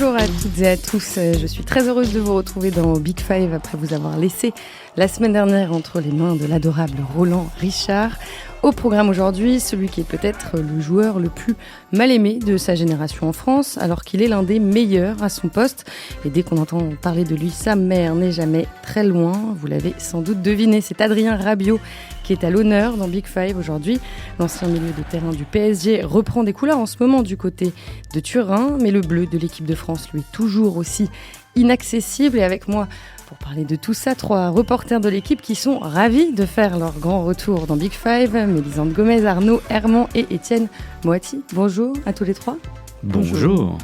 Bonjour à toutes et à tous, je suis très heureuse de vous retrouver dans Big Five après vous avoir laissé la semaine dernière entre les mains de l'adorable Roland Richard. Au programme aujourd'hui, celui qui est peut-être le joueur le plus mal aimé de sa génération en France, alors qu'il est l'un des meilleurs à son poste. Et dès qu'on entend parler de lui, sa mère n'est jamais très loin. Vous l'avez sans doute deviné, c'est Adrien Rabiot qui est à l'honneur dans Big Five aujourd'hui. L'ancien milieu de terrain du PSG reprend des couleurs en ce moment du côté de Turin, mais le bleu de l'équipe de France lui est toujours aussi inaccessible. Et avec moi, pour parler de tout ça, 3 reporters de l'équipe qui sont ravis de faire leur grand retour dans Big Five. Mélisande Gomez, Arnaud Herman et Étienne Moati. Bonjour à tous les 3. Bonjour.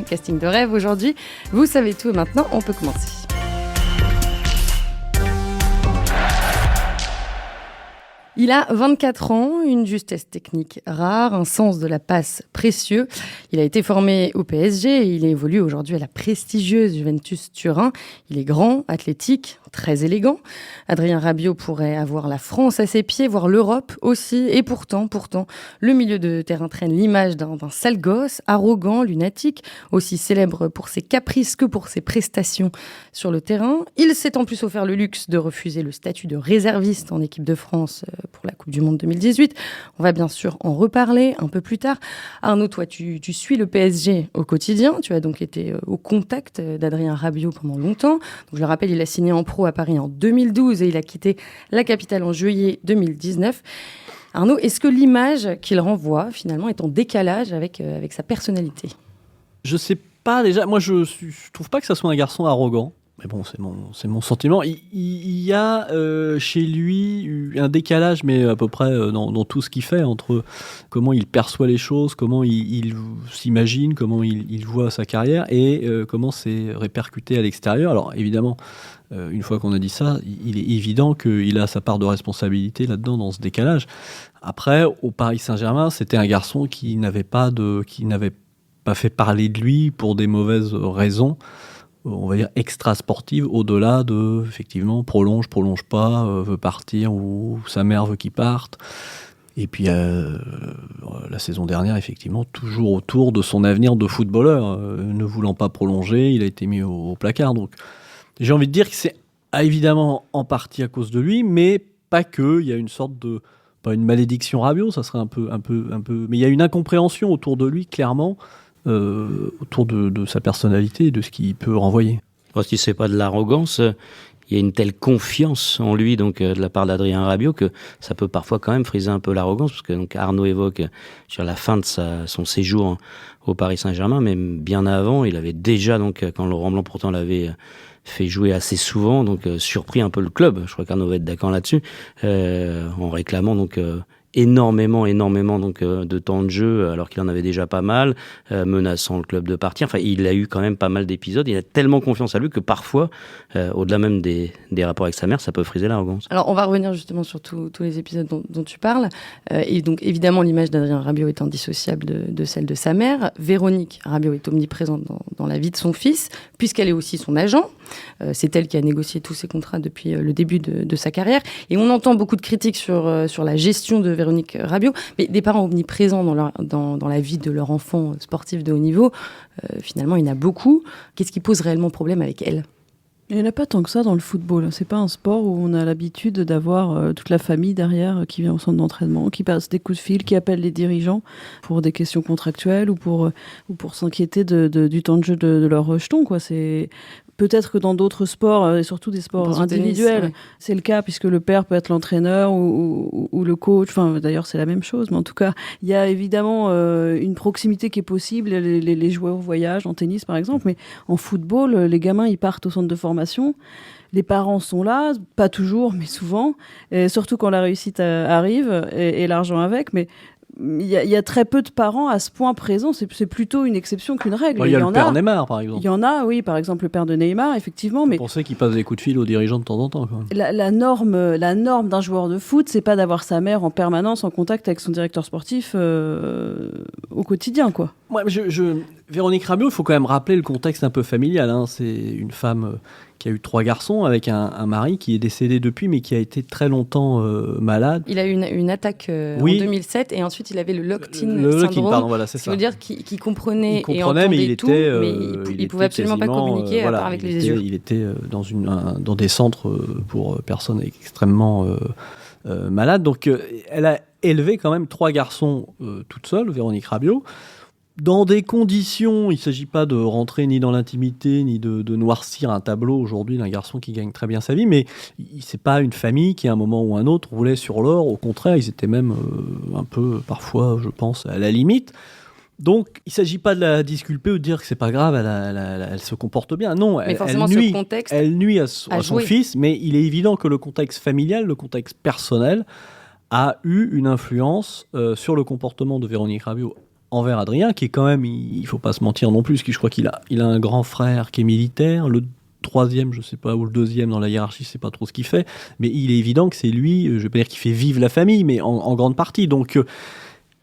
Casting de rêve aujourd'hui. Vous savez tout et maintenant, on peut commencer. Il a 24 ans, une justesse technique rare, un sens de la passe précieux. Il a été formé au PSG et il évolue aujourd'hui à la prestigieuse Juventus Turin. Il est grand, athlétique, très élégant. Adrien Rabiot pourrait avoir la France à ses pieds, voire l'Europe aussi. Et pourtant, le milieu de terrain traîne l'image d'un sale gosse, arrogant, lunatique, aussi célèbre pour ses caprices que pour ses prestations sur le terrain. Il s'est en plus offert le luxe de refuser le statut de réserviste en équipe de France pour la Coupe du Monde 2018. On va bien sûr en reparler un peu plus tard. Arnaud, toi, tu suis le PSG au quotidien. Tu as donc été au contact d'Adrien Rabiot pendant longtemps. Donc, je le rappelle, il a signé en pro à Paris en 2012 et il a quitté la capitale en juillet 2019. Arnaud, est-ce que l'image qu'il renvoie, finalement, est en décalage avec sa personnalité ? Je sais pas déjà. Moi, je trouve pas que ça soit un garçon arrogant. Mais bon, c'est mon sentiment. Il y a chez lui un décalage, mais à peu près dans tout ce qu'il fait, entre comment il perçoit les choses, comment il s'imagine, comment il voit sa carrière et comment c'est répercuté à l'extérieur. Alors évidemment, une fois qu'on a dit ça, il est évident qu'il a sa part de responsabilité là-dedans, dans ce décalage. Après, au Paris Saint-Germain, c'était un garçon qui n'avait pas fait parler de lui pour des mauvaises raisons, on va dire extra sportive, au-delà de, effectivement, prolonge pas, veut partir, ou sa mère veut qu'il parte. Et puis la saison dernière, effectivement, toujours autour de son avenir de footballeur, ne voulant pas prolonger, il a été mis au placard. Donc j'ai envie de dire que c'est évidemment en partie à cause de lui, mais pas que. Il y a une sorte de, pas une malédiction Rabiot, ça serait un peu, mais il y a une incompréhension autour de lui, clairement, autour de sa personnalité et de ce qu'il peut renvoyer. Parce que c'est pas de l'arrogance, il y a une telle confiance en lui, donc de la part d'Adrien Rabiot, que ça peut parfois quand même friser un peu l'arrogance, parce que donc Arnaud évoque sur la fin de son séjour au Paris Saint-Germain, mais bien avant, il avait déjà, donc quand Laurent Blanc pourtant l'avait fait jouer assez souvent, donc surpris un peu le club. Je crois qu'Arnaud va être d'accord là-dessus, en réclamant donc énormément donc de temps de jeu, alors qu'il en avait déjà pas mal, menaçant le club de partir. Enfin, il a eu quand même pas mal d'épisodes. Il a tellement confiance à lui que parfois, au-delà même des rapports avec sa mère, ça peut friser l'arrogance. Alors, on va revenir justement sur tous les épisodes dont tu parles. Et donc, évidemment, l'image d'Adrien Rabiot est indissociable de celle de sa mère. Véronique Rabiot est omniprésente dans la vie de son fils, puisqu'elle est aussi son agent. C'est elle qui a négocié tous ses contrats depuis le début de sa carrière. Et on entend beaucoup de critiques sur la gestion de Véronique Rabiot, mais des parents omniprésents dans la vie de leur enfant sportif de haut niveau, finalement, il y en a beaucoup. Qu'est-ce qui pose réellement problème avec elle ? Il n'y en a pas tant que ça dans le football. C'est pas un sport où on a l'habitude d'avoir toute la famille derrière qui vient au centre d'entraînement, qui passe des coups de fil, qui appelle les dirigeants pour des questions contractuelles ou pour s'inquiéter du temps de jeu de leurs rejetons, quoi. C'est peut-être que dans d'autres sports, et surtout des sports individuels, tennis, ouais, c'est le cas, puisque le père peut être l'entraîneur ou le coach. Enfin, d'ailleurs, c'est la même chose. Mais en tout cas, il y a évidemment une proximité qui est possible. Les joueurs voyagent en tennis, par exemple. Mais en football, les gamins, ils partent au centre de formation. Les parents sont là, pas toujours, mais souvent. Et surtout quand la réussite arrive et l'argent avec. Mais il y a très peu de parents à ce point présents. C'est plutôt une exception qu'une règle. Il y a le père Neymar, par exemple. Il y en a, oui, par exemple le père de Neymar, effectivement. Mais on pensait qu'il passe des coups de fil aux dirigeants de temps en temps, quand même. La norme d'un joueur de foot, c'est pas d'avoir sa mère en permanence en contact avec son directeur sportif au quotidien, quoi. Ouais, Véronique Rabiot, il faut quand même rappeler le contexte un peu familial. Hein. C'est une femme qui a eu 3 garçons avec un mari qui est décédé depuis, mais qui a été très longtemps malade. Il a eu une attaque en 2007 et ensuite il avait le lock-in syndrome. Pardon, voilà, c'est ça. Ça veut dire qu'il comprenait et mais entendait tout, mais il pouvait absolument pas communiquer à part avec les yeux. Il était dans des centres pour personnes extrêmement malades. Donc elle a élevé quand même 3 garçons toute seule, Véronique Rabiot. Dans des conditions, il ne s'agit pas de rentrer ni dans l'intimité, ni de noircir un tableau aujourd'hui d'un garçon qui gagne très bien sa vie, mais c'est pas une famille qui, à un moment ou un autre, roulait sur l'or. Au contraire, ils étaient même un peu, parfois, je pense, à la limite. Donc, il ne s'agit pas de la disculper ou de dire que c'est pas grave, elle se comporte bien. Non, elle nuit à son fils, mais il est évident que le contexte familial, le contexte personnel, a eu une influence sur le comportement de Véronique Rabiot envers Adrien, qui est quand même, il ne faut pas se mentir non plus, parce que je crois qu'il a un grand frère qui est militaire, le 3e, je ne sais pas, ou le 2e dans la hiérarchie, je ne sais pas trop ce qu'il fait, mais il est évident que c'est lui, je ne vais pas dire qu'il fait vivre la famille, mais en grande partie. Donc,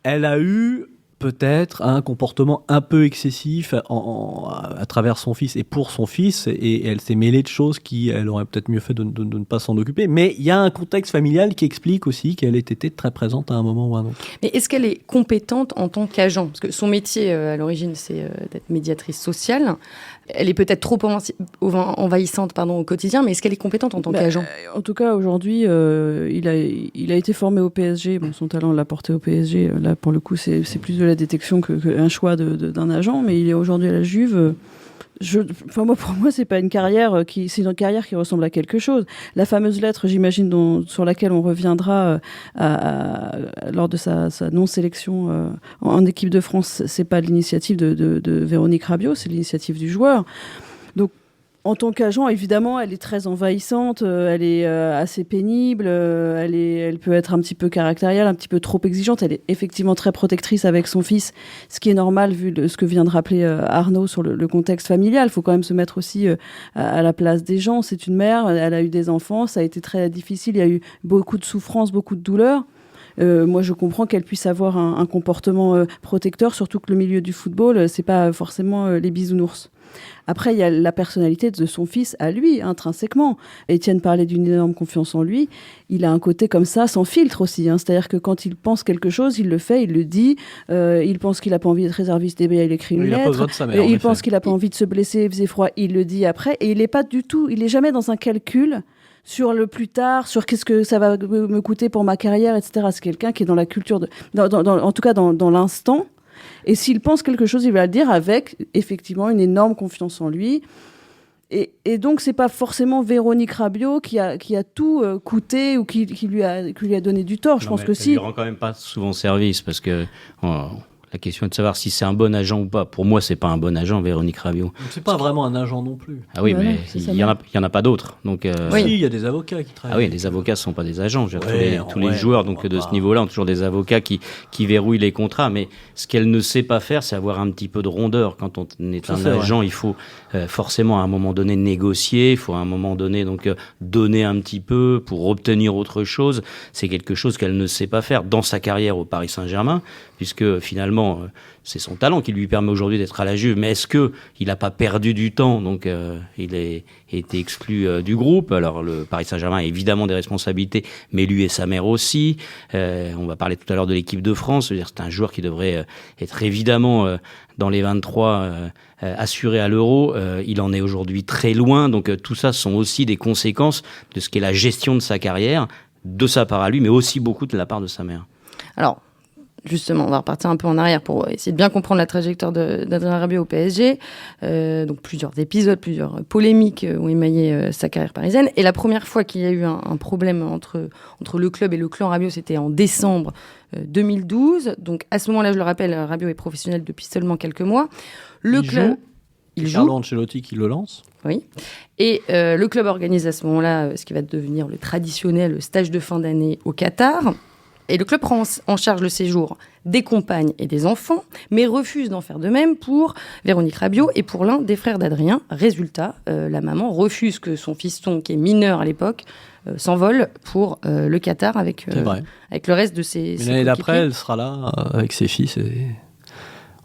elle a eu peut-être un comportement un peu excessif à travers son fils et pour son fils, et elle s'est mêlée de choses elle aurait peut-être mieux fait de ne pas s'en occuper. Mais il y a un contexte familial qui explique aussi qu'elle ait été très présente à un moment ou à un autre. Mais est-ce qu'elle est compétente en tant qu'agent ? Parce que son métier, à l'origine, c'est d'être médiatrice sociale. Elle est peut-être trop envahissante au quotidien, mais est-ce qu'elle est compétente en tant qu'agent ? En tout cas, aujourd'hui, il a été formé au PSG. Bon, son talent l'a porté au PSG. Là, pour le coup, c'est plus de la détection qu'un choix d'un agent. Mais il est aujourd'hui à la Juve. Pour moi, c'est pas une carrière c'est une carrière qui ressemble à quelque chose. La fameuse lettre, j'imagine, sur laquelle on reviendra lors de sa non-sélection en équipe de France, c'est pas l'initiative de Véronique Rabiot, c'est l'initiative du joueur. Donc, en tant qu'agent, évidemment, elle est très envahissante, elle est assez pénible, elle peut être un petit peu caractérielle, un petit peu trop exigeante. Elle est effectivement très protectrice avec son fils, ce qui est normal vu ce que vient de rappeler Arnaud sur le contexte familial. Il faut quand même se mettre aussi à la place des gens. C'est une mère, elle a eu des enfants, ça a été très difficile, il y a eu beaucoup de souffrance, beaucoup de douleur. Moi, je comprends qu'elle puisse avoir un comportement protecteur, surtout que le milieu du football, c'est pas forcément les bisounours. Après, il y a la personnalité de son fils à lui, intrinsèquement. Étienne parlait d'une énorme confiance en lui. Il a un côté comme ça, sans filtre aussi. C'est-à-dire que quand il pense quelque chose, il le fait, il le dit. Il pense qu'il n'a pas envie d'être réserviste, il écrit une lettre. Il pense qu'il n'a pas envie de se blesser, il faisait froid, il le dit après. Et il n'est pas du tout, il n'est jamais dans un calcul sur le plus tard, sur qu'est-ce que ça va me coûter pour ma carrière, etc. C'est quelqu'un qui est dans la culture, en tout cas dans l'instant. Et s'il pense quelque chose, il va le dire avec, effectivement, une énorme confiance en lui. Et donc, c'est pas forcément Véronique Rabiot qui a tout coûté ou qui lui a donné du tort. Je pense que si. Il lui rend quand même pas souvent service parce que la question est de savoir si c'est un bon agent ou pas. Pour moi, c'est pas un bon agent, Véronique Rabiot. C'est pas vraiment un agent non plus. Ah oui, mais il y en a pas d'autres. Donc, oui, il y a des avocats qui travaillent. Ah oui, les avocats sont pas des agents. Tous les joueurs de ce niveau-là ont toujours des avocats qui verrouillent les contrats. Mais ce qu'elle ne sait pas faire, c'est avoir un petit peu de rondeur. Quand on est un agent, il faut forcément à un moment donné négocier. Il faut à un moment donné donner un petit peu pour obtenir autre chose. C'est quelque chose qu'elle ne sait pas faire dans sa carrière au Paris Saint-Germain, puisque finalement c'est son talent qui lui permet aujourd'hui d'être à la Juve, mais est-ce qu'il n'a pas perdu du temps ? Donc il a été exclu du groupe. Alors le Paris Saint-Germain a évidemment des responsabilités, mais lui et sa mère aussi. On va parler tout à l'heure de l'équipe de France, c'est un joueur qui devrait être évidemment dans les 23 assuré à l'Euro. Il en est aujourd'hui très loin, donc tout ça sont aussi des conséquences de ce qu'est la gestion de sa carrière, de sa part à lui, mais aussi beaucoup de la part de sa mère. Alors, justement, on va repartir un peu en arrière pour essayer de bien comprendre la trajectoire d'Adrien Rabiot au PSG. Donc plusieurs épisodes, plusieurs polémiques ont émaillé sa carrière parisienne. Et la première fois qu'il y a eu un problème entre le club et le clan Rabiot, c'était en décembre 2012. Donc à ce moment-là, je le rappelle, Rabiot est professionnel depuis seulement quelques mois. Il joue. Carlo Ancelotti qui le lance. Oui. Et le club organise à ce moment-là ce qui va devenir le traditionnel stage de fin d'année au Qatar. Et le club prend en charge le séjour des compagnes et des enfants, mais refuse d'en faire de même pour Véronique Rabiot et pour l'un des frères d'Adrien. Résultat, la maman refuse que son fiston, qui est mineur à l'époque, s'envole pour le Qatar avec le reste de ses l'année d'après, elle sera là avec ses fils et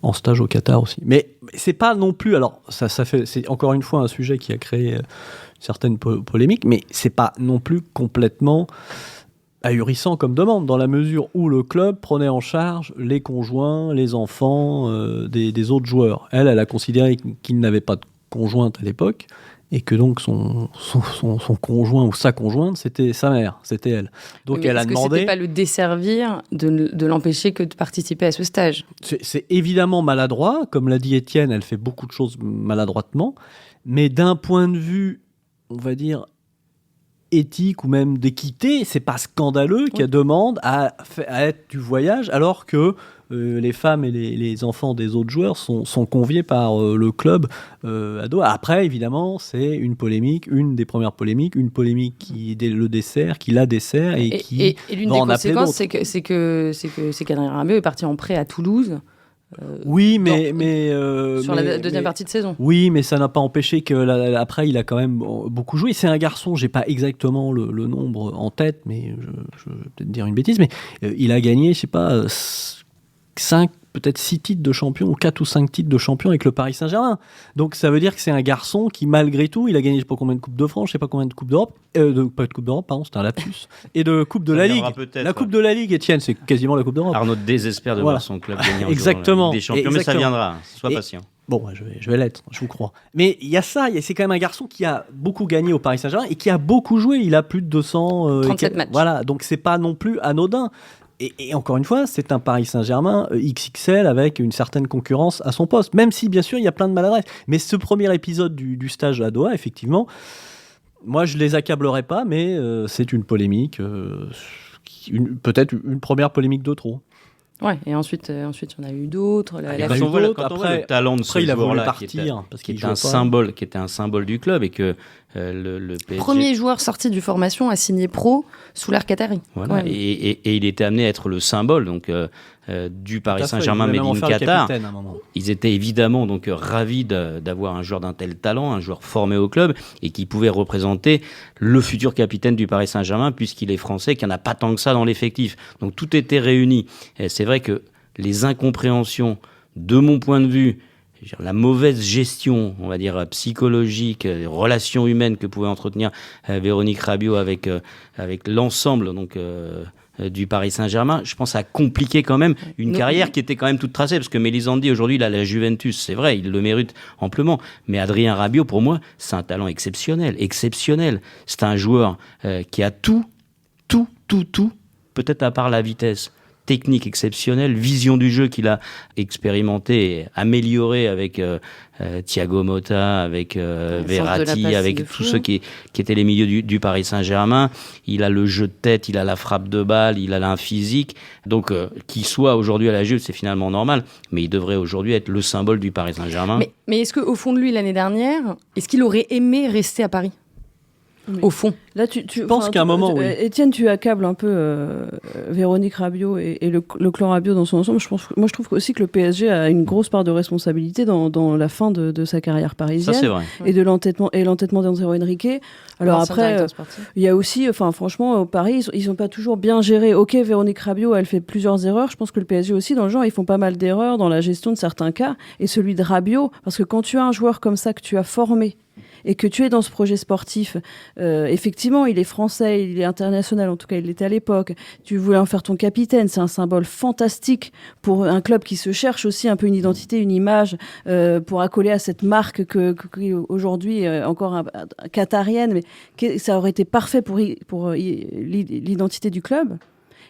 en stage au Qatar aussi. Mais c'est pas non plus... Alors, c'est encore une fois un sujet qui a créé certaine polémique, mais c'est pas non plus complètement ahurissant comme demande, dans la mesure où le club prenait en charge les conjoints, les enfants des autres joueurs. Elle a considéré qu'il n'avait pas de conjointe à l'époque, et que donc son conjoint ou sa conjointe, c'était sa mère, c'était elle. Donc mais elle a est-ce demandé... que c'était pas le desservir de l'empêcher que de participer à ce stage? C'est évidemment maladroit, comme l'a dit Étienne, elle fait beaucoup de choses maladroitement, mais d'un point de vue, on va dire, éthique ou même d'équité, c'est pas scandaleux qu'elle demande à être du voyage, alors que les femmes et les enfants des autres joueurs sont conviés par le club à Doha. Après, évidemment, c'est une polémique, une des premières polémiques, une polémique qui la dessert et qui et l'une va des en appeler conséquences, d'autres. c'est qu'Adrien Rabiot est parti en prêt à Toulouse. Oui, Sur la deuxième partie de saison. Oui, mais ça n'a pas empêché que après, il a quand même beaucoup joué. C'est un garçon, j'ai pas exactement le nombre en tête, mais je vais peut-être dire une bêtise, mais il a gagné, je sais pas, 5, peut-être 6 titres de champion, ou 4 ou 5 titres de champion avec le Paris Saint-Germain. Donc ça veut dire que c'est un garçon qui, malgré tout, il a gagné je sais pas combien de Coupes de France, je sais pas combien de Coupes d'Europe, pas de Coupe d'Europe, pardon, c'était un lapsus, et de Coupe de la Ligue. La Coupe de la Ligue, Étienne, c'est quasiment la Coupe d'Europe. Arnaud désespère de voir son club gagner un Exactement. jour la Ligue des Champions, mais ça viendra, sois patient. Bon, je vais l'être, je vous crois. Mais il y a ça, c'est quand même un garçon qui a beaucoup gagné au Paris Saint-Germain et qui a beaucoup joué. Il a plus de 200... 37 matchs. Voilà, donc c'est pas non plus anodin. Et encore une fois, c'est un Paris Saint-Germain XXL avec une certaine concurrence à son poste. Même si, bien sûr, il y a plein de maladresses. Mais ce premier épisode du stage à Doha, effectivement, moi, je les accablerai pas, mais c'est une polémique, peut-être une première polémique de trop. Ouais, et ensuite, il y en a eu d'autres. Quand on voit le talent de ce joueur-là, qui était un symbole du club, et que le PSG... Premier joueur sorti du formation à signer pro sous l'ère qatari. Voilà, et il était amené à être le symbole donc, du Paris Saint-Germain Made in Qatar. Ils étaient évidemment donc ravis d'avoir un joueur d'un tel talent, un joueur formé au club, et qui pouvait représenter le futur capitaine du Paris Saint-Germain, puisqu'il est français, qu'il n'y en a pas tant que ça dans l'effectif. Donc tout était réuni. Et c'est vrai que les incompréhensions, de mon point de vue, la mauvaise gestion, on va dire, psychologique, les relations humaines que pouvait entretenir Véronique Rabiot avec l'ensemble donc, du Paris Saint-Germain, je pense, a compliqué quand même une carrière qui était quand même toute tracée, parce que Melisandi, aujourd'hui, il a la Juventus, c'est vrai, il le mérite amplement, mais Adrien Rabiot, pour moi, c'est un talent exceptionnel. C'est un joueur qui a tout, peut-être à part la vitesse, technique exceptionnelle, vision du jeu qu'il a expérimenté et amélioré avec Thiago Motta, avec Verratti, avec tous ceux qui étaient les milieux du Paris Saint-Germain. Il a le jeu de tête, il a la frappe de balle, il a un physique. Donc, qu'il soit aujourd'hui à la Juve, c'est finalement normal. Mais il devrait aujourd'hui être le symbole du Paris Saint-Germain. Mais est-ce qu'au fond de lui, l'année dernière, est-ce qu'il aurait aimé rester à Paris ? Oui. Au fond. Là, je pense qu'à un moment, oui. Étienne, tu accables un peu Véronique Rabiot et le clan Rabiot dans son ensemble. Je trouve aussi que le PSG a une grosse part de responsabilité dans la fin de sa carrière parisienne. Ça, c'est vrai. Et de l'entêtement d'André Henrique. Alors après, il y a aussi, franchement, au Paris, ils n'ont pas toujours bien géré. Ok, Véronique Rabiot, elle fait plusieurs erreurs. Je pense que le PSG aussi, dans le genre, ils font pas mal d'erreurs dans la gestion de certains cas. Et celui de Rabiot, parce que quand tu as un joueur comme ça que tu as formé, et que tu es dans ce projet sportif, effectivement, il est français, il est international, en tout cas, il l'était à l'époque. Tu voulais en faire ton capitaine, c'est un symbole fantastique pour un club qui se cherche aussi un peu une identité, une image, pour accoler à cette marque que aujourd'hui encore qatarienne, mais ça aurait été parfait pour l'identité du club.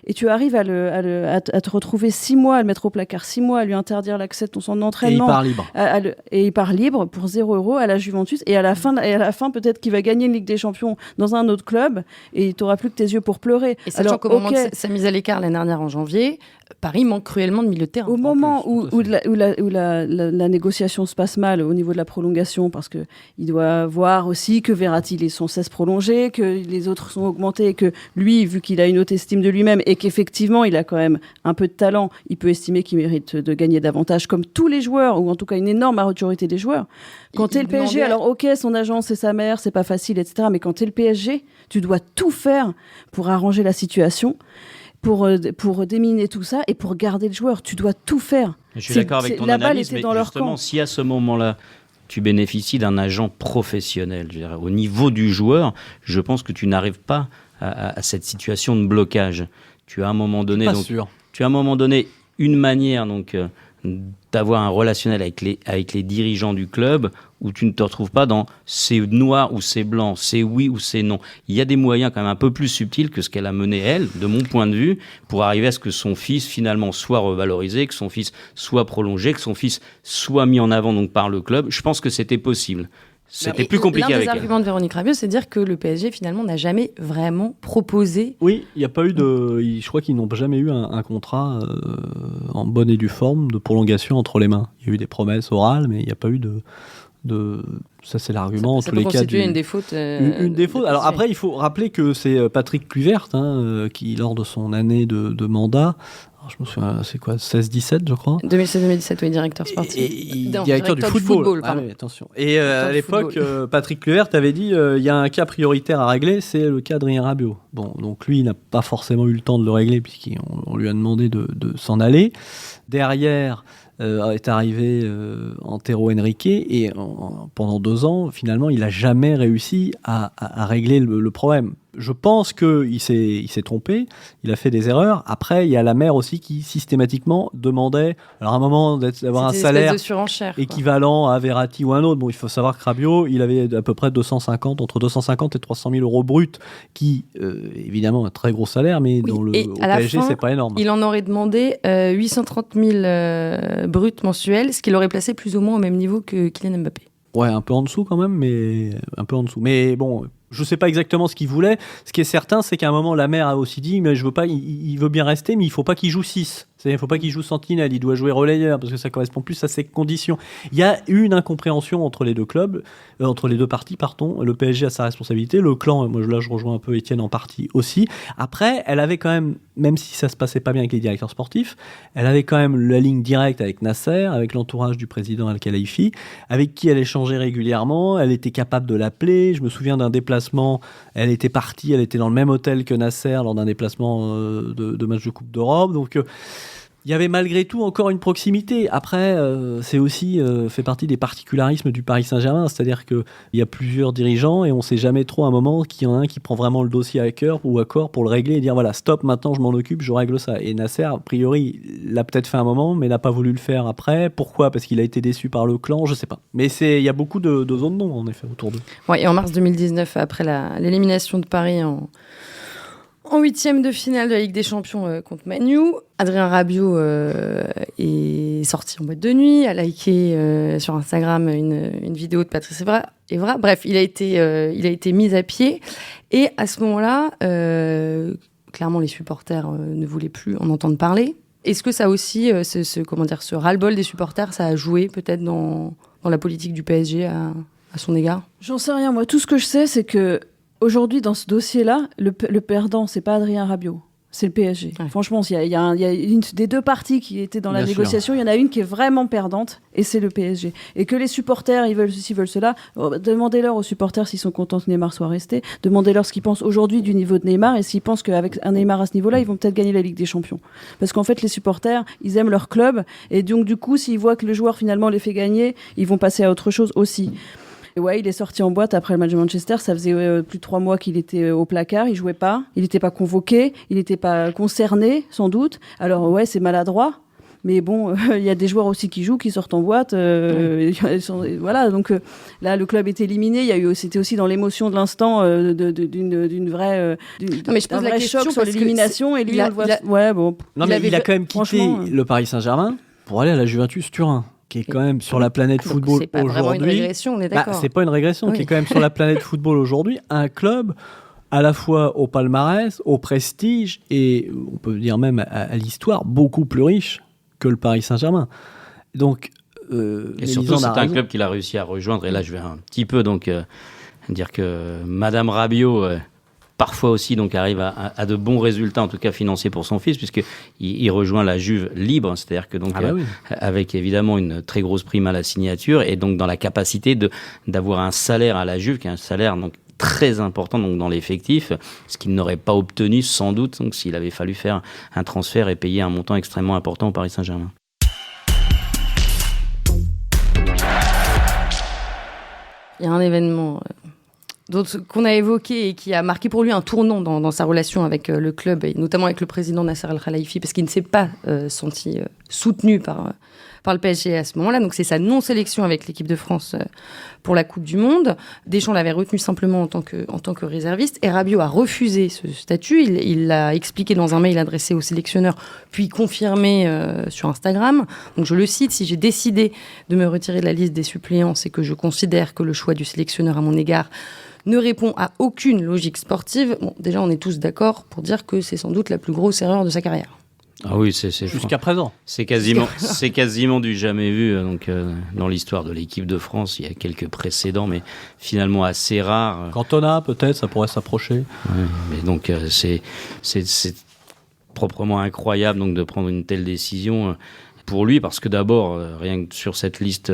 Et tu arrives à te retrouver 6 mois, à le mettre au placard 6 mois, à lui interdire l'accès de son entraînement. Et il part libre. Et il part libre pour 0 € à la Juventus. Et à la fin, peut-être qu'il va gagner une Ligue des Champions dans un autre club. Et tu n'auras plus que tes yeux pour pleurer. Et sachant qu'au moment de sa mise à l'écart l'année dernière en janvier, Paris manque cruellement de milieu de terrain. Au moment où la négociation se passe mal au niveau de la prolongation, parce qu'il doit voir aussi que Verratti, ils sont cesse prolongés, que les autres sont augmentés, et que lui, vu qu'il a une haute estime de lui-même, et qu'effectivement, il a quand même un peu de talent, il peut estimer qu'il mérite de gagner davantage, comme tous les joueurs, ou en tout cas une énorme majorité des joueurs. Quand t'es le PSG, alors ok, son agent, c'est sa mère, c'est pas facile, etc. Mais quand t'es le PSG, tu dois tout faire pour arranger la situation, pour déminer tout ça et pour garder le joueur. Tu dois tout faire. Je suis d'accord avec ton analyse, mais justement, si à ce moment-là, tu bénéficies d'un agent professionnel. Je veux dire, au niveau du joueur, je pense que tu n'arrives pas à cette situation de blocage. Tu as à un moment donné, une manière donc d'avoir un relationnel avec les dirigeants du club où tu ne te retrouves pas dans c'est noir ou c'est blanc, c'est oui ou c'est non. Il y a des moyens quand même un peu plus subtils que ce qu'elle a mené elle, de mon point de vue, pour arriver à ce que son fils finalement soit revalorisé, que son fils soit prolongé, que son fils soit mis en avant donc par le club. Je pense que c'était possible. C'était plus compliqué avec elle. L'un des arguments de Véronique Rabiot, c'est de dire que le PSG, finalement, n'a jamais vraiment proposé... Oui, il n'y a pas eu de... Je crois qu'ils n'ont jamais eu un contrat en bonne et due forme de prolongation entre les mains. Il y a eu des promesses orales, mais il n'y a pas eu de... Ça, c'est l'argument. Ça peut constituer une défaute. Une défaute. Alors après, il faut rappeler que c'est Patrick Kluivert qui, lors de son année de mandat, je me souviens, c'est quoi, 16-17, je crois. 2016-2017, oui, directeur sportif. Directeur du football. Ah oui, attention. Et à l'époque, Patrick Kluivert avait dit il y a un cas prioritaire à régler, c'est le cas d'Adrien Rabiot. Bon, donc lui, il n'a pas forcément eu le temps de le régler, puisqu'on lui a demandé de s'en aller. Derrière, est arrivé Antero Henrique, et pendant 2 ans, finalement, il n'a jamais réussi à régler le problème. Je pense qu'il s'est trompé, il a fait des erreurs. Après, il y a la mère aussi qui systématiquement demandait, alors à un moment, d'avoir un salaire équivalent à Verratti ou un autre. Bon, il faut savoir que Rabiot, il avait à peu près entre 250 et 300 000 euros bruts, qui, évidemment, un très gros salaire, mais au PSG, c'est pas énorme. Il en aurait demandé 830 000 bruts mensuels, ce qui l'aurait placé plus ou moins au même niveau que Kylian Mbappé. Ouais, un peu en dessous quand même, mais un peu en dessous. Mais bon, je sais pas exactement ce qu'il voulait. Ce qui est certain, c'est qu'à un moment, la mère a aussi dit, mais je veux pas, il veut bien rester, mais il faut pas qu'il joue 6. Il faut pas qu'il joue sentinelle, il doit jouer relayeur, parce que ça correspond plus à ses conditions. Il y a eu une incompréhension entre les deux clubs, entre les deux parties, pardon. Le PSG a sa responsabilité, le clan, moi là je rejoins un peu Étienne en partie aussi. Après, elle avait quand même si ça se passait pas bien avec les directeurs sportifs, elle avait quand même la ligne directe avec Nasser, avec l'entourage du président Al-Khelaifi, avec qui elle échangeait régulièrement, elle était capable de l'appeler. Je me souviens d'un déplacement, elle était partie, elle était dans le même hôtel que Nasser lors d'un déplacement de match de Coupe d'Europe, donc il y avait malgré tout encore une proximité. Après, c'est aussi fait partie des particularismes du Paris Saint-Germain, c'est-à-dire qu'il y a plusieurs dirigeants et on ne sait jamais trop à un moment qu'il y en a un qui prend vraiment le dossier à cœur ou à corps pour le régler et dire voilà, stop, maintenant je m'en occupe, je règle ça. Et Nasser, a priori, l'a peut-être fait un moment, mais n'a pas voulu le faire après. Pourquoi ? Parce qu'il a été déçu par le clan, je ne sais pas. Mais il y a beaucoup de zones d'ombre, en effet, autour d'eux. Ouais, et en mars 2019, après l'élimination de Paris en 8e de finale de la Ligue des Champions contre Man U, Adrien Rabiot est sorti en boîte de nuit, a liké sur Instagram une vidéo de Patrice Evra. Bref, il a été mis à pied. Et à ce moment-là, clairement, les supporters ne voulaient plus en entendre parler. Est-ce que ça aussi, ce ras-le-bol des supporters, ça a joué peut-être dans la politique du PSG à son égard ? J'en sais rien. Moi, tout ce que je sais, c'est que aujourd'hui, dans ce dossier-là, le perdant, c'est pas Adrien Rabiot, c'est le PSG. Ouais. Franchement, il y a une des deux parties qui étaient dans la négociation, il y en a une qui est vraiment perdante, et c'est le PSG. Et que les supporters, ils veulent ceci, ils veulent cela, demandez-leur aux supporters s'ils sont contents que Neymar soit resté, demandez-leur ce qu'ils pensent aujourd'hui du niveau de Neymar, et s'ils pensent qu'avec un Neymar à ce niveau-là, ils vont peut-être gagner la Ligue des Champions. Parce qu'en fait, les supporters, ils aiment leur club, et donc du coup, s'ils voient que le joueur finalement les fait gagner, ils vont passer à autre chose aussi. Et ouais, il est sorti en boîte après le match de Manchester. Ça faisait plus de 3 mois qu'il était au placard. Il jouait pas. Il n'était pas convoqué. Il n'était pas concerné, sans doute. Alors ouais, c'est maladroit. Mais bon, il y a des joueurs aussi qui jouent, qui sortent en boîte. Voilà. Donc là, le club est éliminé. C'était aussi dans l'émotion de l'instant d'une vraie. Non, mais je pose la question choc sur l'élimination. Et lui, on le voit. Ouais, bon. Non, mais il a quand même quitté le Paris Saint-Germain pour aller à la Juventus Turin, qui est quand même sur la planète football c'est pas aujourd'hui. Vraiment une régression, on est d'accord. C'est pas une régression, qui est quand même sur la planète football aujourd'hui, un club à la fois au palmarès, au prestige et on peut dire même à l'histoire beaucoup plus riche que le Paris Saint-Germain. Donc, et surtout, c'est un club qu'il a réussi à rejoindre. Et là, je vais un petit peu dire que Madame Rabiot parfois aussi donc arrive à de bons résultats, en tout cas financiers pour son fils, puisqu'il rejoint la Juve libre, c'est-à-dire que donc avec évidemment une très grosse prime à la signature et donc dans la capacité d'avoir un salaire à la Juve, qui est un salaire donc très important donc dans l'effectif, ce qu'il n'aurait pas obtenu sans doute donc s'il avait fallu faire un transfert et payer un montant extrêmement important au Paris Saint-Germain. Il y a un événement qu'on a évoqué et qui a marqué pour lui un tournant dans sa relation avec le club, et notamment avec le président Nasser Al-Khelaifi, parce qu'il ne s'est pas senti soutenu par le PSG à ce moment-là. Donc c'est sa non-sélection avec l'équipe de France pour la Coupe du Monde. Deschamps l'avait retenu simplement en tant que réserviste, et Rabiot a refusé ce statut. Il l'a expliqué dans un mail adressé au sélectionneur, puis confirmé sur Instagram. Donc je le cite: si j'ai décidé de me retirer de la liste des suppléants, c'est que je considère que le choix du sélectionneur à mon égard ne répond à aucune logique sportive. Bon, déjà, on est tous d'accord pour dire que c'est sans doute la plus grosse erreur de sa carrière. Ah oui, c'est jusqu'à présent. C'est quasiment du jamais vu. Donc, dans l'histoire de l'équipe de France, il y a quelques précédents, mais finalement assez rares. Cantona, peut-être, ça pourrait s'approcher. Ouais, mais donc, c'est proprement incroyable donc, de prendre une telle décision. Pour lui, parce que d'abord, rien que sur cette liste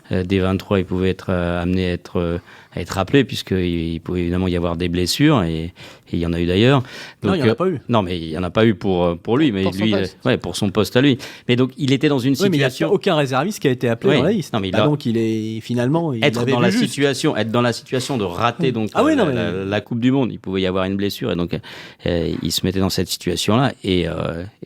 des 23, il pouvait être amené à être appelé, puisqu'il pouvait évidemment y avoir des blessures, et il y en a eu d'ailleurs. Donc, non, il n'y en a pas eu. Non, mais il n'y en a pas eu pour lui, mais lui, pour son poste à lui. Mais donc, il était dans une situation... Oui, mais il n'y a aucun réserviste qui a été appelé dans la liste. Non, mais donc, il est finalement... être dans la situation de rater donc, la Coupe du Monde, il pouvait y avoir une blessure, et donc il se mettait dans cette situation-là, et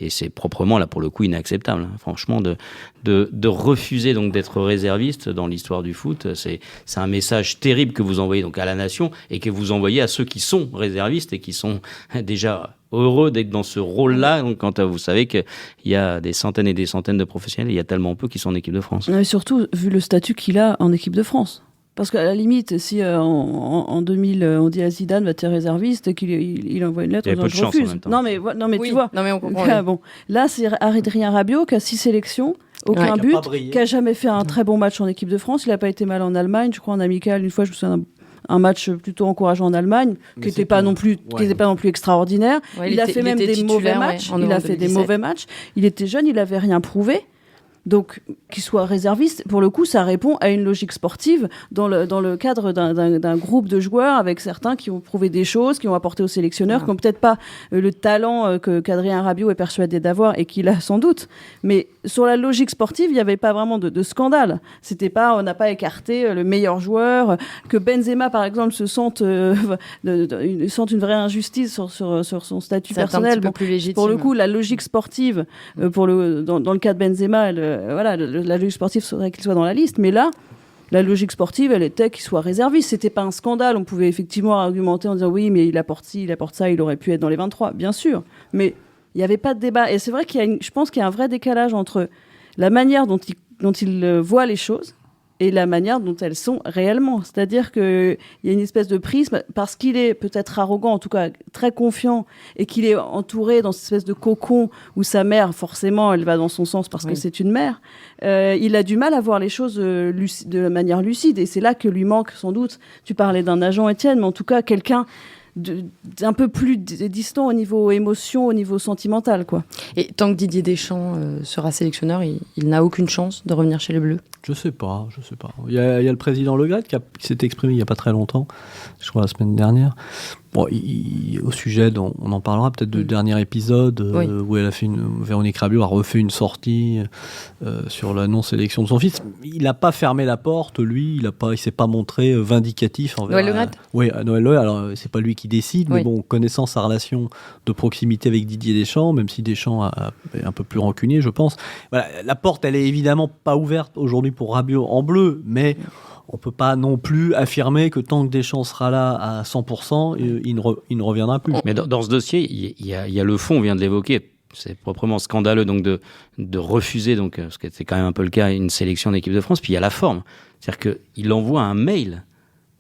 c'est proprement, là, pour le coup, inacceptable, hein, franchement, de refuser donc d'être réserviste dans l'histoire du foot. C'est un message terrible que vous envoyez donc à la nation, et que vous envoyez à ceux qui sont réservistes et qui sont déjà heureux d'être dans ce rôle-là. Donc, quand vous savez qu'il y a des centaines et des centaines de professionnels, il y a tellement peu qui sont en équipe de France. Et surtout, vu le statut qu'il a en équipe de France. Parce qu'à la limite, si en 2000, on dit à Zidane, t'es réserviste, qu'il envoie une lettre, il y a peu de je chance refuse. en même temps. Non, mais oui, tu vois. Non, mais on comprend. Là, bon. Là, c'est Adrien Rabiot qui a 6 sélections, aucun but, qui a jamais fait un très bon match en équipe de France. Il n'a pas été mal en Allemagne, je crois, en amical. Une fois, je me souviens un match plutôt encourageant en Allemagne, qui n'était pas non plus extraordinaire. Ouais, il a fait même des mauvais matchs. Il a fait des mauvais matchs. Il était jeune, il n'avait rien prouvé. Donc, qu'il soit réserviste, pour le coup, ça répond à une logique sportive dans le cadre d'un groupe de joueurs, avec certains qui ont prouvé des choses, qui ont apporté au sélectionneur, qui n'ont peut-être pas le talent qu'Adrien Rabiot est persuadé d'avoir, et qu'il a sans doute. Mais sur la logique sportive, il n'y avait pas vraiment de scandale. C'était pas, on n'a pas écarté le meilleur joueur, que Benzema, par exemple, se sente une vraie injustice sur son statut personnel. Un petit peu plus légitime. Pour le coup, la logique sportive, dans le cas de Benzema, la logique sportive faudrait qu'il soit dans la liste, mais là, la logique sportive, elle était qu'il soit réserviste. C'était pas un scandale. On pouvait effectivement argumenter en disant oui, mais il apporte ci, il apporte ça, il aurait pu être dans les 23, bien sûr. Mais il n'y avait pas de débat. Et c'est vrai je pense qu'il y a un vrai décalage entre la manière dont il voit les choses et la manière dont elles sont réellement. C'est-à-dire qu'il y a une espèce de prisme, parce qu'il est peut-être arrogant, en tout cas très confiant, et qu'il est entouré dans cette espèce de cocon où sa mère, forcément, elle va dans son sens parce que c'est une mère. Il a du mal à voir les choses de manière lucide, et c'est là que lui manque sans doute. Tu parlais d'un agent, Étienne, mais en tout cas quelqu'un d'un peu plus distant au niveau émotion, au niveau sentimental, quoi. Et tant que Didier Deschamps sera sélectionneur, il n'a aucune chance de revenir chez les Bleus? Je sais pas. Il y a le président Le Gret qui s'est exprimé il y a pas très longtemps, je crois la semaine dernière. Bon, au sujet, on en parlera peut-être du dernier épisode où elle a fait Véronique Rabiot a refait une sortie sur la non-sélection de son fils. Il n'a pas fermé la porte, lui. Il s'est pas montré vindicatif envers Noël Le Gret. Oui, à Noël Le Gret. Alors c'est pas lui qui décide, mais bon, connaissant sa relation de proximité avec Didier Deschamps, même si Deschamps est un peu plus rancunier, je pense. Voilà, la porte, elle est évidemment pas ouverte aujourd'hui pour Rabiot en bleu, mais on ne peut pas non plus affirmer que tant que Deschamps sera là à 100%, il ne reviendra plus. Mais dans ce dossier, il y a le fond, on vient de l'évoquer. C'est proprement scandaleux donc de refuser, donc, ce qui était quand même un peu le cas, une sélection d'équipe de France. Puis il y a la forme. C'est-à-dire qu'il envoie un mail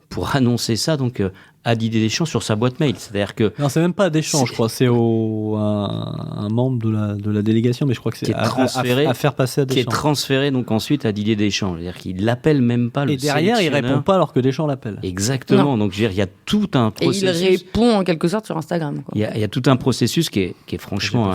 pour annoncer ça donc, à Didier Deschamps sur sa boîte mail. C'est-à-dire que... Non, c'est même pas Deschamps, je crois. C'est un membre de la délégation, mais je crois que c'est à faire passer à Deschamps. Qui est transféré donc ensuite à Didier Deschamps. C'est-à-dire qu'il l'appelle même pas le sélectionneur. Et derrière, il répond pas alors que Deschamps l'appelle. Exactement. Non. Donc je veux dire, il y a tout un processus. Et il répond en quelque sorte sur Instagram, quoi. Il y a tout un processus qui est franchement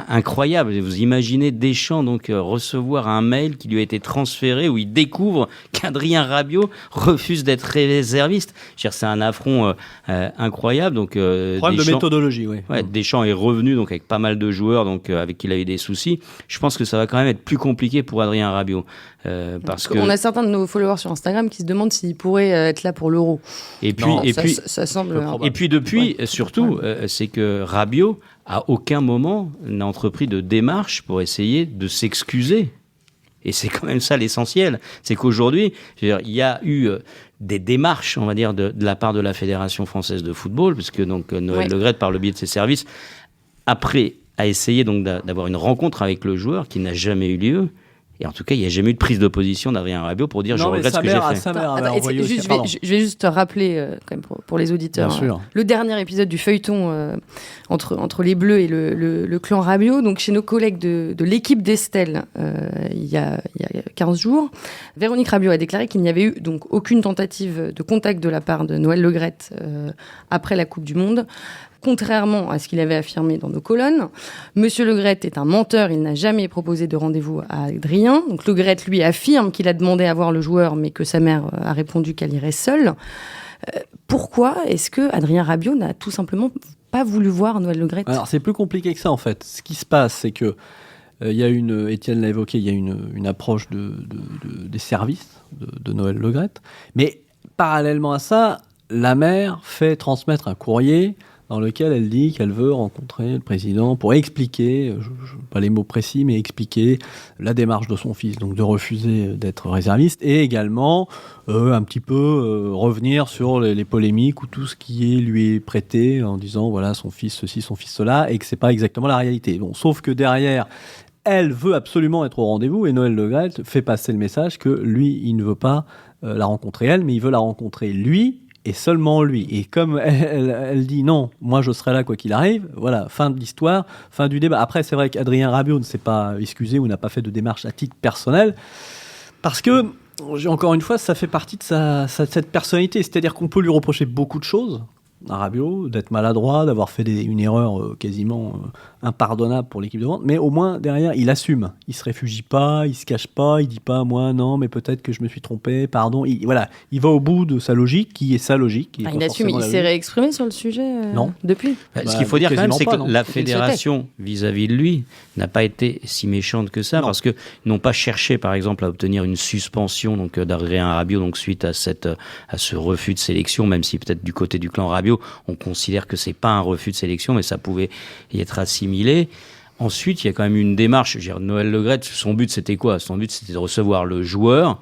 incroyable. Vous imaginez Deschamps donc recevoir un mail qui lui a été transféré où il découvre qu'Adrien Rabiot refuse d'être réserviste. Je veux dire, c'est un affront incroyable. Donc, Problème de méthodologie, oui. Ouais, Deschamps est revenu donc avec pas mal de joueurs donc avec qui il a eu des soucis. Je pense que ça va quand même être plus compliqué pour Adrien Rabiot parce que on a certains de nos followers sur Instagram qui se demandent s'il pourrait être là pour l'Euro. Et puis ça semble. Et puis depuis surtout c'est que Rabiot à aucun moment n'a entrepris de démarche pour essayer de s'excuser. Et c'est quand même ça l'essentiel. C'est qu'aujourd'hui, il y a eu des démarches, on va dire, de la part de la Fédération française de football, puisque donc Noël Le Graët, par le biais de ses services, après a essayé donc d'avoir une rencontre avec le joueur qui n'a jamais eu lieu. Et en tout cas, il n'y a jamais eu de prise de position d'Adrien Rabiot pour dire je regrette ce que j'ai fait. Je vais juste te rappeler, quand même, pour les auditeurs, le dernier épisode du feuilleton entre les Bleus et le clan Rabiot. Donc, chez nos collègues de l'équipe d'Estelle, il y a 15 jours, Véronique Rabiot a déclaré qu'il n'y avait eu donc aucune tentative de contact de la part de Noël Le Graët après la Coupe du Monde. Contrairement à ce qu'il avait affirmé dans nos colonnes, Monsieur Le Graët est un menteur, il n'a jamais proposé de rendez-vous à Adrien. Donc Le Graët, lui, affirme qu'il a demandé à voir le joueur, mais que sa mère a répondu qu'elle irait seule. Pourquoi est-ce que Adrien Rabiot n'a tout simplement pas voulu voir Noël Le Graët ? Alors c'est plus compliqué que ça en fait. Ce qui se passe, c'est que il y a Étienne l'a évoqué, il y a une approche des services de Noël Le Graët. Mais parallèlement à ça, la mère fait transmettre un courrier dans lequel elle dit qu'elle veut rencontrer le président pour expliquer, pas les mots précis, mais expliquer la démarche de son fils, donc de refuser d'être réserviste, et également un petit peu revenir sur les polémiques ou tout ce qui lui est prêté en disant voilà son fils ceci, son fils cela, et que c'est pas exactement la réalité. Bon, sauf que derrière, elle veut absolument être au rendez-vous, et Noël Le Graët fait passer le message que lui, il ne veut pas la rencontrer elle, mais il veut la rencontrer lui, et seulement lui. Et comme elle dit non, moi je serai là quoi qu'il arrive, voilà, fin de l'histoire, fin du débat. Après, c'est vrai qu'Adrien Rabiot ne s'est pas excusé ou n'a pas fait de démarche à titre personnel, parce que, encore une fois, ça fait partie de cette personnalité. C'est-à-dire qu'on peut lui reprocher beaucoup de choses à Rabiot, d'être maladroit, d'avoir fait une erreur quasiment impardonnable pour l'équipe de France, mais au moins derrière il assume, il se réfugie pas, il se cache pas, il dit pas moi non mais peut-être que je me suis trompé, pardon, il va au bout de sa logique qui est sa logique. Il assume, il s'est réexprimé sur le sujet non. Depuis. Ce qu'il faut dire quand même, c'est que la fédération vis-à-vis de lui n'a pas été si méchante que ça, parce qu'ils n'ont pas cherché par exemple à obtenir une suspension donc d'Adrien Rabiot donc suite à ce refus de sélection, même si peut-être du côté du clan Rabiot on considère que c'est pas un refus de sélection, mais ça pouvait y être assimilé. Ensuite, il y a quand même une démarche. Je veux dire, Noël Le Graët, son but c'était quoi ? Son but c'était de recevoir le joueur,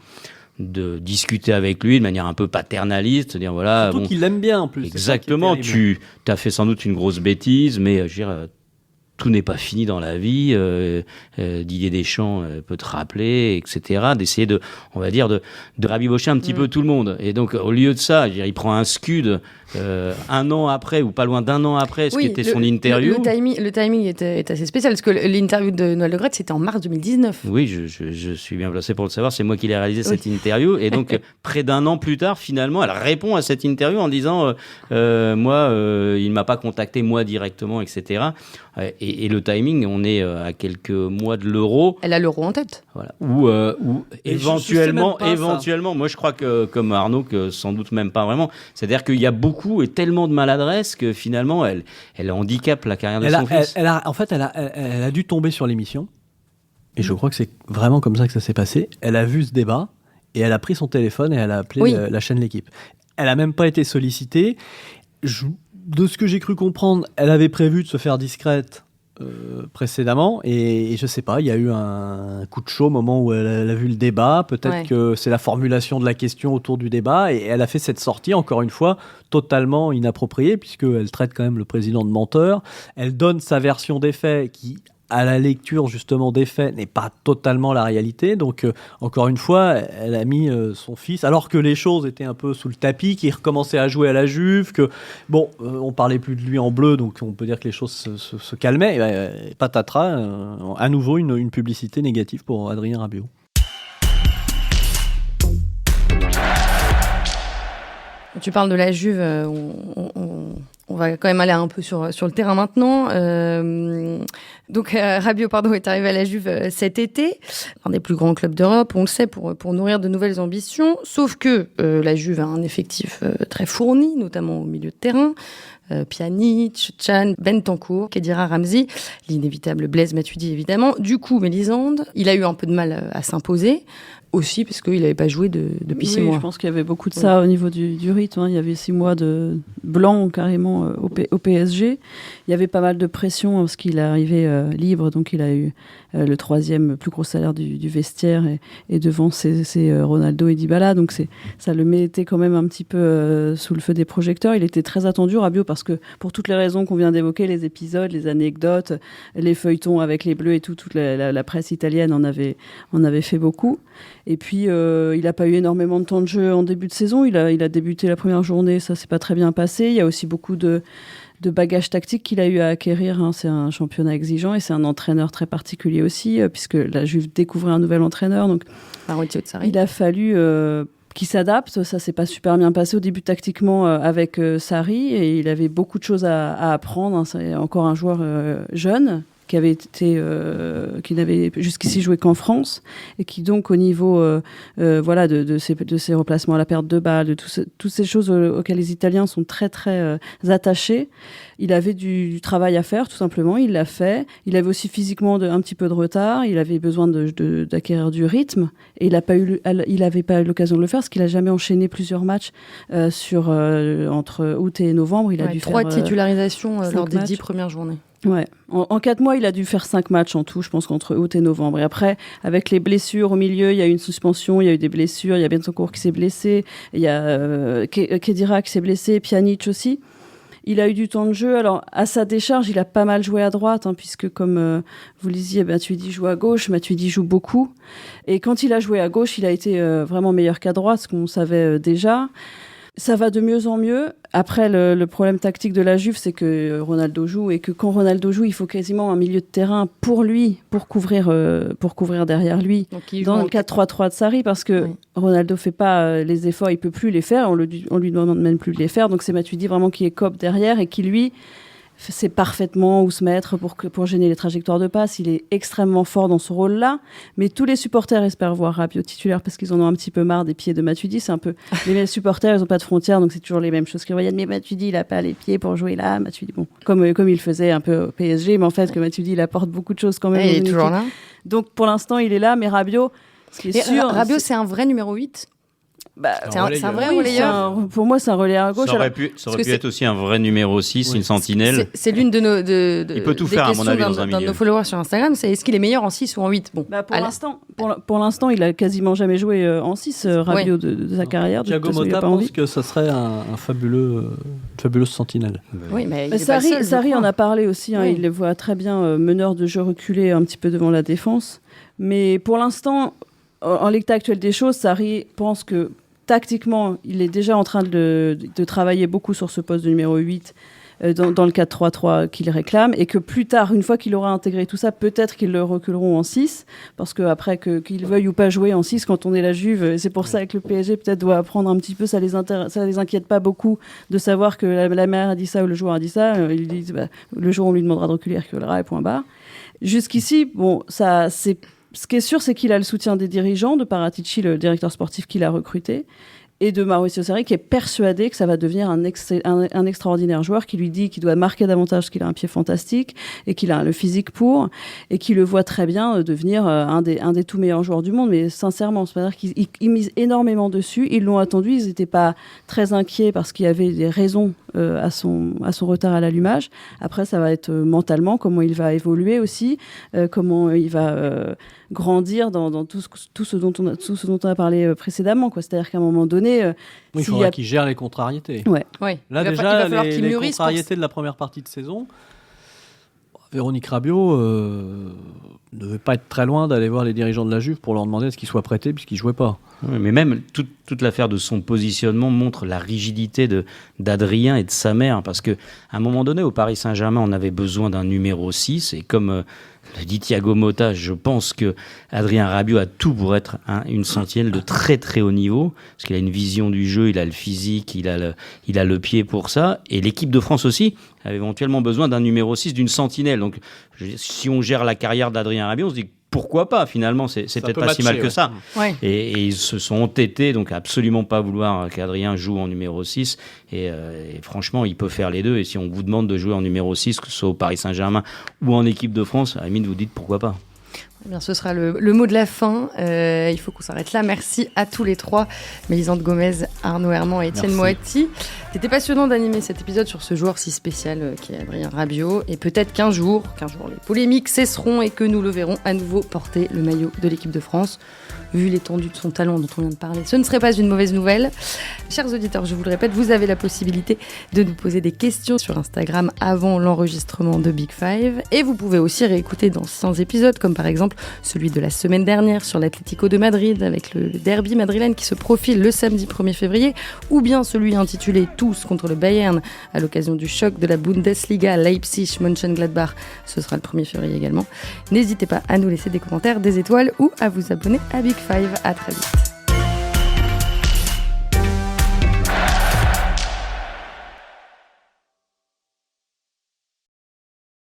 de discuter avec lui de manière un peu paternaliste, de dire voilà. Surtout qu'il l'aime bien en plus. Exactement. Tu as fait sans doute une grosse bêtise, mais je veux dire, tout n'est pas fini dans la vie. Didier Deschamps peut te rappeler, etc. D'essayer de rabibocher un petit peu tout le monde. Et donc, au lieu de ça, je veux dire, il prend un scud un an après, ou pas loin d'un an après, ce qui était son interview. Le timing est assez spécial, parce que l'interview de Noël Le Graët, c'était en mars 2019. Oui, je suis bien placé pour le savoir. C'est moi qui l'ai réalisé, cette interview. Et donc, près d'un an plus tard, finalement, elle répond à cette interview en disant il ne m'a pas contacté, moi, directement, etc. Et le timing, on est à quelques mois de l'Euro. Elle a l'Euro en tête. Voilà. Ou éventuellement, moi je crois que, comme Arnaud, que sans doute même pas vraiment. C'est-à-dire qu'il y a beaucoup et tellement de maladresse que finalement, elle handicape la carrière de son fils. Elle a dû tomber sur l'émission. Et je crois que c'est vraiment comme ça que ça s'est passé. Elle a vu ce débat et elle a pris son téléphone et elle a appelé la chaîne L'Équipe. Elle a même pas été sollicitée. De ce que j'ai cru comprendre, elle avait prévu de se faire discrète précédemment, et je sais pas, il y a eu un coup de chaud au moment où elle a vu le débat, peut-être que c'est la formulation de la question autour du débat, et elle a fait cette sortie, encore une fois, totalement inappropriée, puisqu'elle traite quand même le président de menteur, elle donne sa version des faits qui, à la lecture justement des faits, n'est pas totalement la réalité. Donc encore une fois, elle a mis son fils, alors que les choses étaient un peu sous le tapis, qu'il recommençait à jouer à la Juve, que on parlait plus de lui en bleu, donc on peut dire que les choses se calmaient. Et patatras, à nouveau une publicité négative pour Adrien Rabiot. Tu parles de la Juve, on va quand même aller un peu sur le terrain maintenant. Donc Rabiot est arrivé à la Juve cet été, un des plus grands clubs d'Europe, on le sait, pour nourrir de nouvelles ambitions. Sauf que la Juve a un effectif très fourni, notamment au milieu de terrain. Pjanic, Can, Bentancur, Khedira Ramzi, l'inévitable Blaise Matuidi évidemment. Du coup, Mélisande, il a eu un peu de mal à s'imposer. Aussi parce qu'il n'avait pas joué depuis 6 mois. Je pense qu'il y avait beaucoup de ça au niveau du rythme. Hein. Il y avait 6 mois de blanc carrément au PSG. Il y avait pas mal de pression parce qu'il est arrivé libre, donc il a eu le 3e plus gros salaire du vestiaire et devant c'est Ronaldo et Dybala. Donc ça le mettait quand même un petit peu sous le feu des projecteurs. Il était très attendu, Rabiot, parce que pour toutes les raisons qu'on vient d'évoquer, les épisodes, les anecdotes, les feuilletons avec les Bleus et toute la presse italienne en avait fait beaucoup. Et puis, il n'a pas eu énormément de temps de jeu en début de saison. Il a débuté la première journée, ça s'est pas très bien passé. Il y a aussi beaucoup de bagages tactiques qu'il a eu à acquérir. Hein. C'est un championnat exigeant et c'est un entraîneur très particulier aussi, puisque la Juve découvrait un nouvel entraîneur. Donc, il a fallu qu'il s'adapte. Ça s'est pas super bien passé au début tactiquement avec Sarri, et il avait beaucoup de choses à apprendre. Hein. C'est encore un joueur jeune, qui n'avait jusqu'ici joué qu'en France, et qui donc au niveau de ses replacements à la perte de balle, de toutes ces choses auxquelles les Italiens sont très très attachés, il avait du travail à faire tout simplement. Il l'a fait. Il avait aussi physiquement un petit peu de retard. Il avait besoin d'acquérir du rythme, et il n'avait pas eu l'occasion de le faire parce qu'il n'a jamais enchaîné plusieurs matchs entre août et novembre. Il a dû 3 faire titularisations lors des 10 premières journées. Ouais. En 4 mois, il a dû faire 5 matchs en tout, je pense, qu'entre août et novembre. Et après, avec les blessures au milieu, il y a eu une suspension, il y a eu des blessures, il y a Bentancur qui s'est blessé, il y a Khedira qui s'est blessé, Pjanic aussi. Il a eu du temps de jeu. Alors, à sa décharge, il a pas mal joué à droite, hein, puisque comme vous le disiez, Matuidi joue à gauche, Matuidi joue beaucoup. Et quand il a joué à gauche, il a été vraiment meilleur qu'à droite, ce qu'on savait déjà. Ça va de mieux en mieux. Après, le problème tactique de la Juve, c'est que Ronaldo joue, et que quand Ronaldo joue, il faut quasiment un milieu de terrain pour lui, pour couvrir derrière lui. Dans le 4-3-3 de Sarri, parce que Ronaldo fait pas les efforts, il peut plus les faire, on lui demande même plus de les faire. Donc c'est Matuidi vraiment qui est cope derrière, et qui lui sait parfaitement où se mettre pour gêner les trajectoires de passe. Il est extrêmement fort dans ce rôle-là, mais tous les supporters espèrent voir Rabiot titulaire parce qu'ils en ont un petit peu marre des pieds de Matuidi. C'est un peu les supporters, ils n'ont pas de frontières, donc c'est toujours les mêmes choses qu'ils voyaient. Mais Matuidi, il a pas les pieds pour jouer là. Matuidi, bon, comme il faisait un peu au PSG, mais en fait que Matuidi, il apporte beaucoup de choses quand même. Et il est toujours là. Donc pour l'instant, il est là, mais Rabiot, ce qui est sûr, Rabiot, c'est un vrai numéro 8. C'est un vrai relayeur. Pour moi, c'est un relayeur à gauche. Ça aurait pu être aussi un vrai numéro 6, une sentinelle. C'est l'une de nos il peut tout faire, à mon avis, dans un milieu. De nos followers sur Instagram, c'est est-ce qu'il est meilleur en 6 ou en 8 ? Bon, pour l'instant, il a quasiment jamais joué en 6, Rabiot, de sa carrière. Thiago Motta pense que ça serait une fabuleuse sentinelle. Oui, mais Sarri en a parlé aussi. Hein, il le voit très bien meneur de jeu reculé un petit peu devant la défense. Mais pour l'instant, en l'état actuel des choses, Sarri pense que tactiquement, il est déjà en train de travailler beaucoup sur ce poste de numéro 8 dans le 4-3-3 qu'il réclame, et que plus tard, une fois qu'il aura intégré tout ça, peut-être qu'ils le reculeront en 6, parce qu'après, qu'il veuille ou pas jouer en 6 quand on est la Juve, c'est pour ça que le PSG peut-être doit apprendre un petit peu, ça les inquiète pas beaucoup de savoir que la mère a dit ça ou le joueur a dit ça. Ils disent, le jour où on lui demandera de reculer, il reculera, et point barre. Jusqu'ici, bon, ça c'est... Ce qui est sûr, c'est qu'il a le soutien des dirigeants, de Paratici, le directeur sportif qu'il a recruté, et de Mauricio Sarri, qui est persuadé que ça va devenir un extraordinaire joueur, qui lui dit qu'il doit marquer davantage parce qu'il a un pied fantastique et qu'il a le physique pour, et qui le voit très bien devenir un des tout meilleurs joueurs du monde. Mais sincèrement, c'est-à-dire qu'ils misent énormément dessus. Ils l'ont attendu, ils n'étaient pas très inquiets parce qu'il y avait des raisons à son retard à l'allumage. Après, ça va être mentalement, comment il va évoluer aussi, comment il va grandir dans tout ce dont on a parlé précédemment, quoi. C'est-à-dire qu'à un moment donné, il faudra qu'il gère les contrariétés. Ouais. Là, il va falloir qu'il mûrisse les contrariétés de la première partie de saison. Véronique Rabiot ne devait pas être très loin d'aller voir les dirigeants de la Juve pour leur demander est-ce qu'ils soient prêtés puisqu'ils ne jouaient pas. Oui, mais même toute l'affaire de son positionnement montre la rigidité d'Adrien et de sa mère, parce qu'à un moment donné, au Paris Saint-Germain, on avait besoin d'un numéro 6, et comme le dit Thiago Motta, je pense que Adrien Rabiot a tout pour être une sentinelle de très très haut niveau, parce qu'il a une vision du jeu, il a le physique, il a le pied pour ça, et l'équipe de France aussi a éventuellement besoin d'un numéro 6, d'une sentinelle. Donc si on gère la carrière d'Adrien Rabiot, on se dit pourquoi pas, finalement, c'est peut-être pas si mal que ça. Ouais. Et ils se sont entêtés, donc absolument pas vouloir qu'Adrien joue en numéro 6. Et franchement, il peut faire les deux. Et si on vous demande de jouer en numéro 6, que ce soit au Paris Saint-Germain ou en équipe de France, à la limite, vous dites pourquoi pas. Eh bien, ce sera le mot de la fin. Il faut qu'on s'arrête là. Merci à tous les trois, Mélisande Gomez, Arnaud Herman et Étienne Moati. C'était passionnant d'animer cet épisode sur ce joueur si spécial qui est Adrien Rabiot. Et peut-être qu'un jour, les polémiques cesseront et que nous le verrons à nouveau porter le maillot de l'équipe de France. Vu l'étendue de son talent dont on vient de parler, ce ne serait pas une mauvaise nouvelle. Chers auditeurs, je vous le répète, vous avez la possibilité de nous poser des questions sur Instagram avant l'enregistrement de Big Five. Et vous pouvez aussi réécouter d'anciens épisodes, comme par exemple celui de la semaine dernière sur l'Atlético de Madrid, avec le derby madrilène qui se profile le samedi 1er février, ou bien celui intitulé Tous contre le Bayern, à l'occasion du choc de la Bundesliga Leipzig-Mönchengladbach. Ce sera le 1er février également. N'hésitez pas à nous laisser des commentaires, des étoiles ou à vous abonner à Big Five. À très vite.